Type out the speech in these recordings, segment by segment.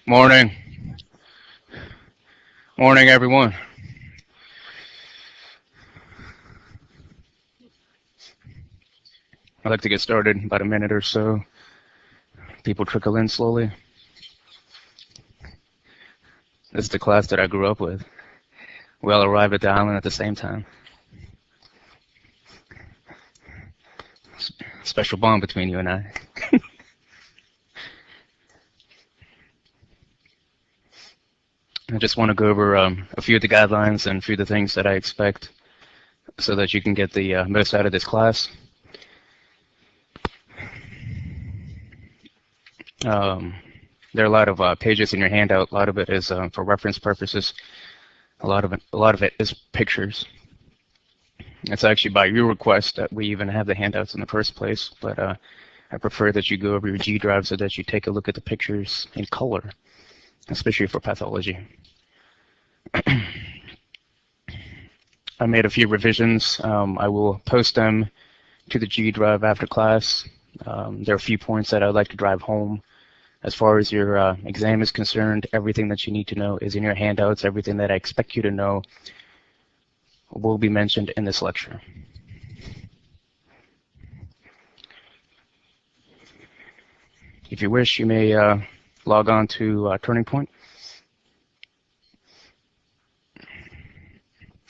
Morning. Morning, everyone. I'd like to get started in about a minute or so. People trickle in slowly. This is the class that I grew up with. We all arrived at the island at the same time. Special bond between you and I. I just want to go over a few of the guidelines and a few of the things that I expect so that you can get the most out of this class. There are a lot of pages in your handout. A lot of it is for reference purposes. A lot of it is pictures. It's actually by your request that we even have the handouts in the first place, but I prefer that you go over your G drive so that you take a look at the pictures in color, especially for pathology. I made a few revisions. I will post them to the G drive after class. There are a few points that I'd like to drive home. As far as your exam is concerned, everything that you need to know is in your handouts. Everything that I expect you to know will be mentioned in this lecture. If you wish, you may log on to Turning Point.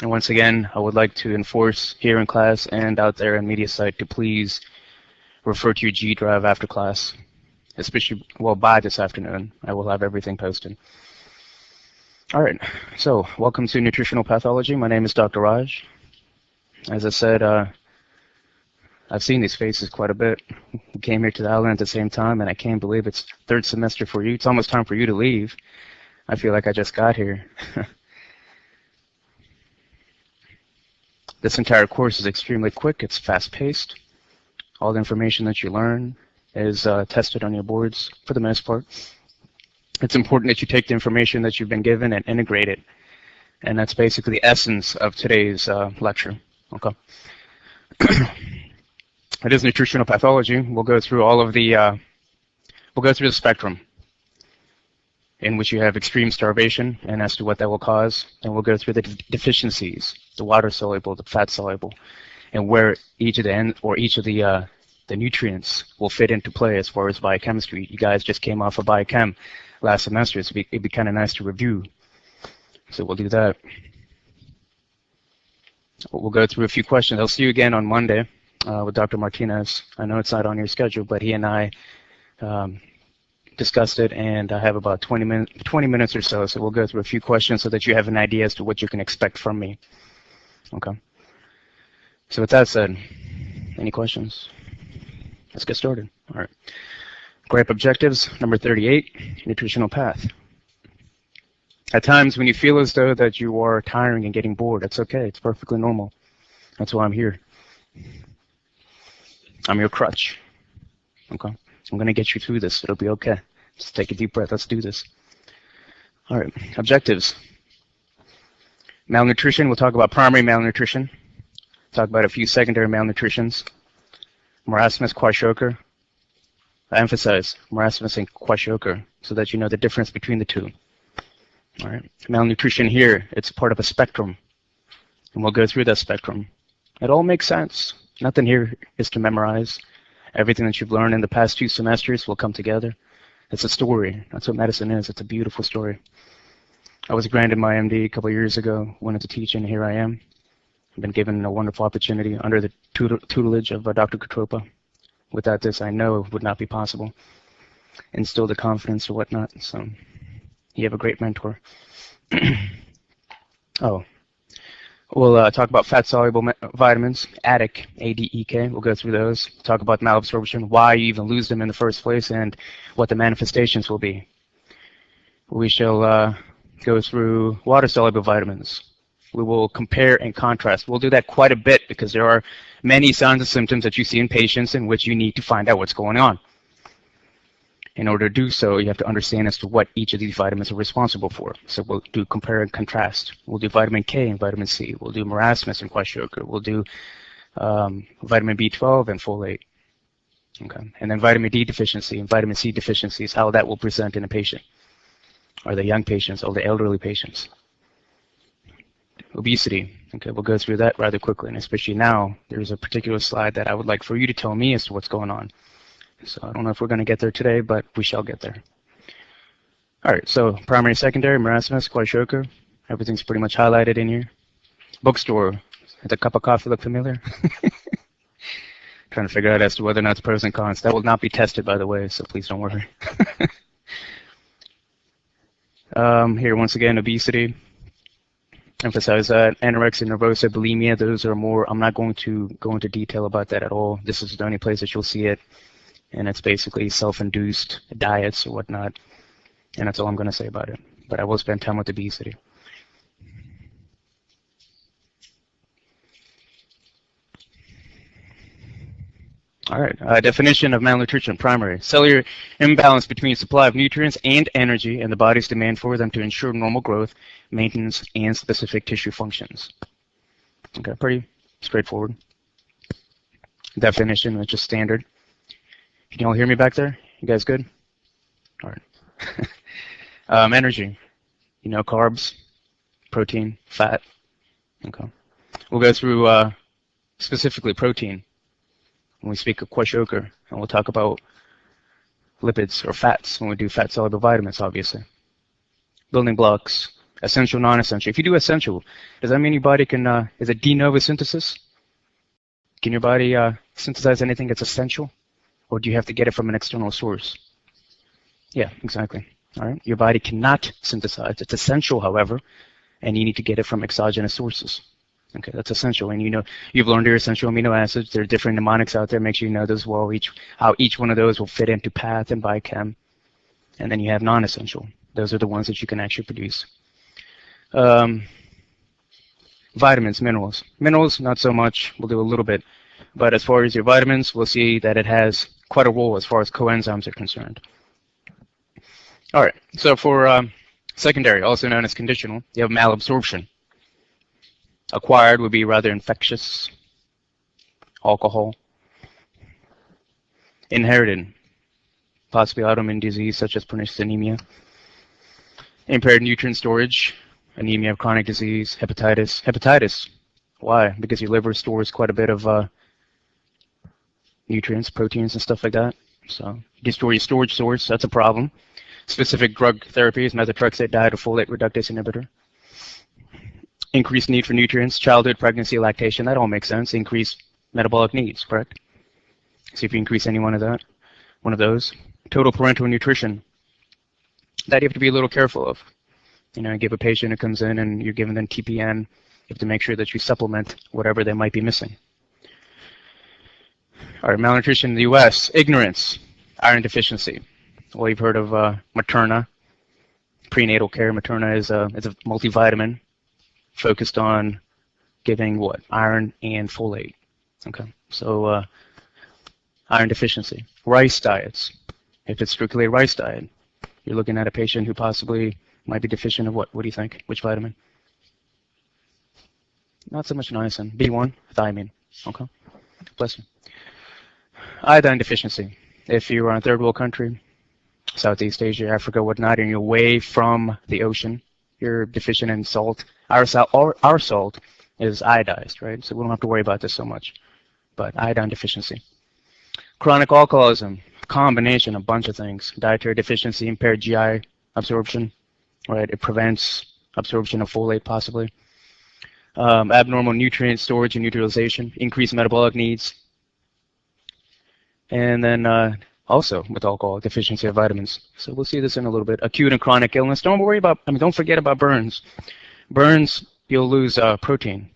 And once again, I would like to enforce here in class and out there in media site to please refer to your G drive after class, especially, well, by this afternoon. I will have everything posted. All right, so welcome to Nutritional Pathology. My name is Dr. Raj. As I said, I've seen these faces quite a bit. We came here to the island at the same time, and I can't believe it's third semester for you. It's almost time for you to leave. I feel like I just got here. This entire course is extremely quick. It's fast-paced. All the information that you learn is tested on your boards for the most part. It's important that you take the information that you've been given and integrate it. And that's basically the essence of today's lecture. Okay. It is nutritional pathology. We'll go through all of the, we'll go through the spectrum in which you have extreme starvation and as to what that will cause. And we'll go through the deficiencies, the water soluble, the fat soluble, and where each of the nutrients will fit into play as far as biochemistry. You guys just came off of biochem last semester, so it'd be kind of nice to review. So we'll do that. We'll go through a few questions. I'll see you again on Monday with Dr. Martinez. I know it's not on your schedule, but he and I discussed it, and I have about 20 minutes or so. So we'll go through a few questions so that you have an idea as to what you can expect from me. Okay. So with that said, any questions? Let's get started. All right. GRAPE objectives, number 38, nutritional path. At times when you feel as though that you are tiring and getting bored, that's okay. It's perfectly normal. That's why I'm here. I'm your crutch. Okay. I'm going to get you through this. It'll be okay. Just take a deep breath. Let's do this. All right. Objectives. Malnutrition. We'll talk about primary malnutrition. Talk about a few secondary malnutritions. Marasmus, kwashiorkor. I emphasize marasmus and kwashiorkor so that you know the difference between the two. All right. Malnutrition here, it's part of a spectrum. And we'll go through that spectrum. It all makes sense. Nothing here is to memorize. Everything that you've learned in the past 2 semesters will come together. It's a story. That's what medicine is. It's a beautiful story. I was granted my MD a couple of years ago, wanted to teach, and here I am. I've been given a wonderful opportunity under the tutelage of Dr. Katropa. Without this, I know it would not be possible. Instill the confidence or whatnot. So you have a great mentor. Oh, we'll talk about fat-soluble vitamins, ADEK, A-D-E-K. We'll go through those. Talk about malabsorption, why you even lose them in the first place, and what the manifestations will be. We shall go through water-soluble vitamins. We will compare and contrast. We'll do that quite a bit because there are many signs and symptoms that you see in patients in which you need to find out what's going on. In order to do so, you have to understand as to what each of these vitamins are responsible for. So we'll do compare and contrast. We'll do vitamin K and vitamin C. We'll do marasmus and kwashiorkor. We'll do vitamin B12 and folate. Okay. And then vitamin D deficiency and vitamin C deficiencies, how that will present in a patient. or the young patients, or the elderly patients. Obesity. Okay, we'll go through that rather quickly, and especially now, there's a particular slide that I would like for you to tell me as to what's going on. So I don't know if we're going to get there today, but we shall get there. All right, so primary, secondary, marasmus, kwashiorkor. Everything's pretty much highlighted in here. Bookstore. Does a cup of coffee look familiar? Trying to figure out as to whether or not it's pros and cons. That will not be tested, by the way, so please don't worry. Here, once again, obesity. Emphasize that. Anorexia nervosa, bulimia, those are more, I'm not going to go into detail about that at all. This is the only place that you'll see it. And it's basically self-induced diets or whatnot. And that's all I'm going to say about it. But I will spend time with obesity. All right, definition of malnutrition, primary. Cellular imbalance between supply of nutrients and energy and the body's demand for them to ensure normal growth, maintenance, and specific tissue functions. Okay, pretty straightforward. Definition, which is standard. Can you all hear me back there? You guys good? All right. Energy, you know, carbs, protein, fat. Okay. We'll go through specifically protein when we speak of kwashiorkor, and we'll talk about lipids or fats when we do fat-soluble vitamins, obviously. Building blocks, essential, non-essential. If you do essential, does that mean your body can, is it de novo synthesis? Can your body synthesize anything that's essential? Or do you have to get it from an external source? Yeah, exactly. All right. Your body cannot synthesize. It's essential, however, and you need to get it from exogenous sources. Okay, that's essential. And you know, you've learned your essential amino acids. There are different mnemonics out there. Make sure you know those well, how each one of those will fit into path and biochem. And then you have non-essential. Those are the ones that you can actually produce. Vitamins, minerals. Minerals, not so much. We'll do a little bit. But as far as your vitamins, we'll see that it has quite a role as far as coenzymes are concerned. All right, so for secondary, also known as conditional, you have malabsorption. Acquired would be rather infectious, alcohol. Inherited, possibly autoimmune disease such as pernicious anemia. Impaired nutrient storage, anemia of chronic disease, hepatitis. Hepatitis, why? Because your liver stores quite a bit of nutrients, proteins, and stuff like that. So destroy your storage source, that's a problem. Specific drug therapies, methotrexate, diet, or folate reductase inhibitor. Increased need for nutrients, childhood, pregnancy, lactation, that all makes sense. Increased metabolic needs, correct? See if you increase any one of those. Total parenteral nutrition, that you have to be a little careful of. You know, give a patient who comes in and you're giving them TPN, you have to make sure that you supplement whatever they might be missing. All right, malnutrition in the U.S., ignorance, iron deficiency. Well, you've heard of Materna, prenatal care. Materna is a multivitamin focused on giving what? Iron and folate. Okay, so iron deficiency. Rice diets. If it's strictly a rice diet, you're looking at a patient who possibly might be deficient of what? What do you think? Which vitamin? Not so much niacin. B1, thiamine. Okay, bless you. Iodine deficiency. If you're in a third world country, Southeast Asia, Africa, whatnot, and you're away from the ocean, you're deficient in salt. Our salt is iodized, right? So we don't have to worry about this so much. But iodine deficiency. Chronic alcoholism, combination, a bunch of things. Dietary deficiency, impaired GI absorption, right? It prevents absorption of folate, possibly. Abnormal nutrient storage and utilization, increased metabolic needs. And then also with alcohol, deficiency of vitamins. So we'll see this in a little bit. Acute and chronic illness. Don't forget about burns. Burns, you'll lose protein.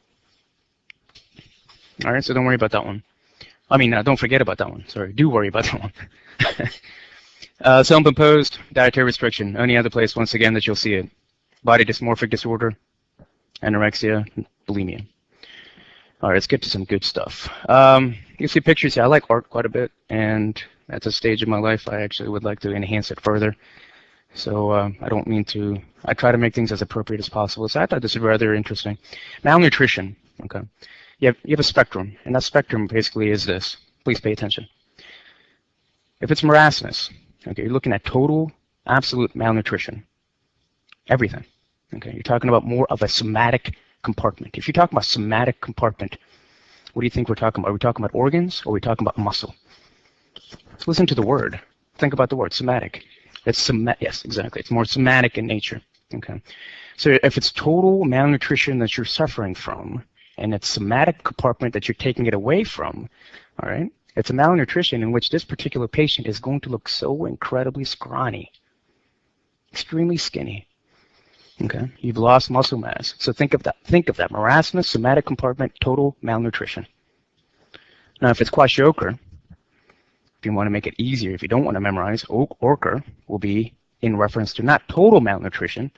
All right, so don't worry about that one. Don't forget about that one. Sorry, do worry about that one. Self-imposed dietary restriction. Only other place, once again, that you'll see it. Body dysmorphic disorder, anorexia, bulimia. All right, let's get to some good stuff. You see pictures here. I like art quite a bit, and at this stage of my life, I actually would like to enhance it further. So I try to make things as appropriate as possible. So I thought this was rather interesting. Malnutrition, okay. You have a spectrum, and that spectrum basically is this. Please pay attention. If it's marasmus, okay, you're looking at total, absolute malnutrition. Everything. Okay, you're talking about more of a somatic compartment. If you're talking about somatic compartment, what do you think we're talking about? Are we talking about organs or are we talking about muscle? Listen to the word. Think about the word somatic. It's yes, exactly. It's more somatic in nature. Okay. So if it's total malnutrition that you're suffering from, and it's somatic compartment that you're taking it away from, all right, it's a malnutrition in which this particular patient is going to look so incredibly scrawny, extremely skinny. Okay, you've lost muscle mass. So think of that. Think of that. Marasmus, somatic compartment, total malnutrition. Now, if it's kwashiorkor, if you want to make it easier, if you don't want to memorize, orkor will be in reference to not total malnutrition,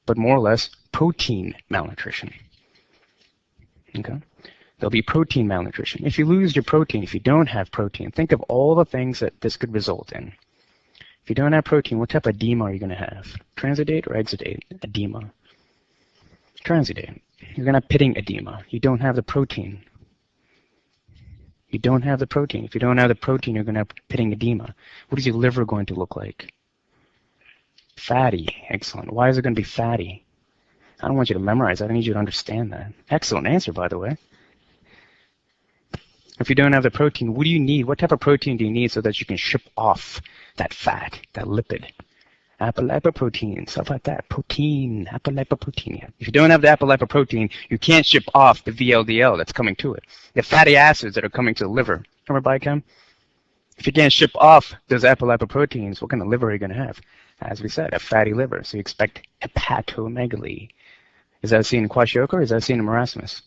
but more or less protein malnutrition. Okay, there'll be protein malnutrition. If you lose your protein, if you don't have protein, think of all the things that this could result in. If you don't have protein, what type of edema are you going to have? Transudate or exudate edema? Transudate. You're going to have pitting edema. You don't have the protein. You don't have the protein. If you don't have the protein, you're going to have pitting edema. What is your liver going to look like? Fatty. Excellent. Why is it going to be fatty? I don't want you to memorize that. I need you to understand that. Excellent answer, by the way. If you don't have the protein, what do you need? What type of protein do you need so that you can ship off that fat, that lipid? Apolipoprotein, stuff like that. Protein, apolipoprotein. Yeah. If you don't have the apolipoprotein, you can't ship off the VLDL that's coming to it. The fatty acids that are coming to the liver. Remember biochem? If you can't ship off those apolipoproteins, what kind of liver are you going to have? As we said, a fatty liver. So you expect hepatomegaly. Is that seen in kwashiorkor or is that seen in marasmus?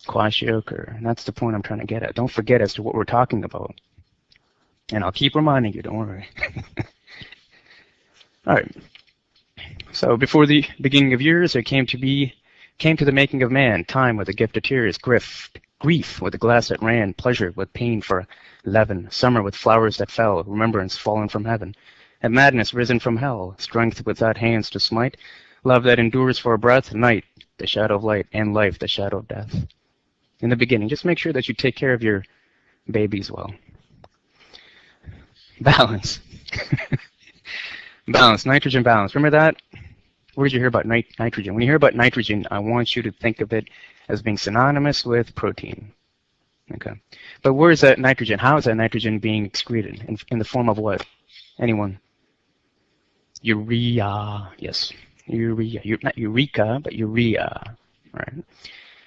Kwashiorkor. And that's the point I'm trying to get at. Don't forget as to what we're talking about. And I'll keep reminding you, don't worry. All right. So before the beginning of years, there came to the making of man, time with a gift of tears, grief with a glass that ran, pleasure with pain for leaven, summer with flowers that fell, remembrance fallen from heaven, and madness risen from hell, strength without hands to smite, love that endures for a breath, night, the shadow of light, and life, the shadow of death. In the beginning, just make sure that you take care of your babies well. Balance. Balance, nitrogen balance. Remember that? Where did you hear about nitrogen? When you hear about nitrogen, I want you to think of it as being synonymous with protein. Okay. But where is that nitrogen? How is that nitrogen being excreted? In the form of what? Anyone? Urea. Yes. Urea. Not eureka, but urea. Right.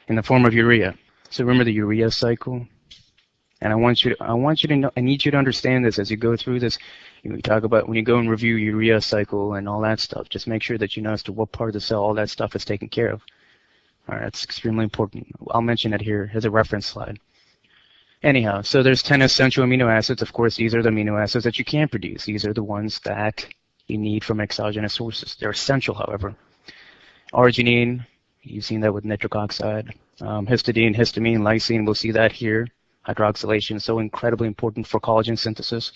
In the form of urea. So remember the urea cycle? And I want you to know, I need you to understand this as you go through this. We talk about when you go and review urea cycle and all that stuff, just make sure that you know as to what part of the cell all that stuff is taken care of. All right, that's extremely important. I'll mention it here as a reference slide. Anyhow, so there's 10 essential amino acids. Of course, these are the amino acids that you can produce. These are the ones that you need from exogenous sources. They're essential, however. Arginine, you've seen that with nitric oxide. Histidine, histamine, lysine, we'll see that here. Hydroxylation is so incredibly important for collagen synthesis.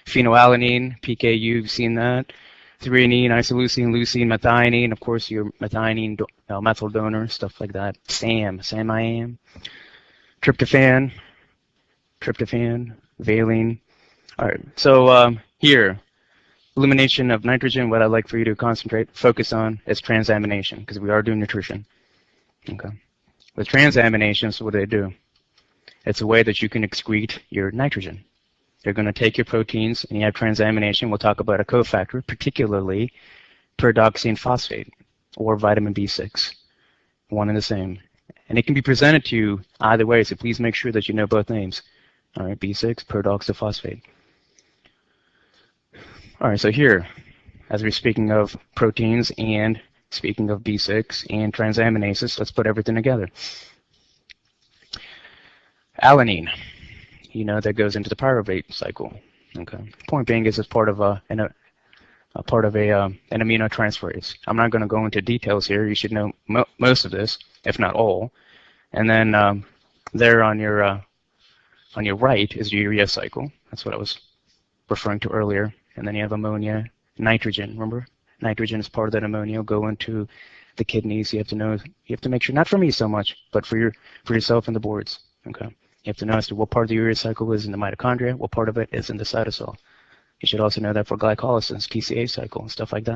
Phenylalanine, PKU, you've seen that. Threonine, isoleucine, leucine, methionine, of course your methionine methyl donor, stuff like that. SAM-IAM. Tryptophan, valine. All right, so here, elimination of nitrogen, what I'd like for you to focus on is transamination, because we are doing nutrition. Okay. With transaminations, what do they do? It's a way that you can excrete your nitrogen. They're going to take your proteins, and you have transamination. We'll talk about a cofactor, particularly pyridoxine phosphate or vitamin B6, one and the same. And it can be presented to you either way, so please make sure that you know both names. All right, B6, pyridoxophosphate. All right, so here, as we're speaking of proteins and speaking of B6 and transaminases, let's put everything together. Alanine, you know, that goes into the pyruvate cycle. Okay. Point being is it's part of an aminotransferase. I'm not going to go into details here. You should know most of this, if not all. And then there on your right is the urea cycle. That's what I was referring to earlier. And then you have ammonia, nitrogen. Remember, nitrogen is part of that ammonia. Go into the kidneys. You have to know. You have to make sure, not for me so much, but for yourself and the boards. Okay. You have to know as to what part of the urea cycle is in the mitochondria, what part of it is in the cytosol. You should also know that for glycolysis, TCA cycle, and stuff like that.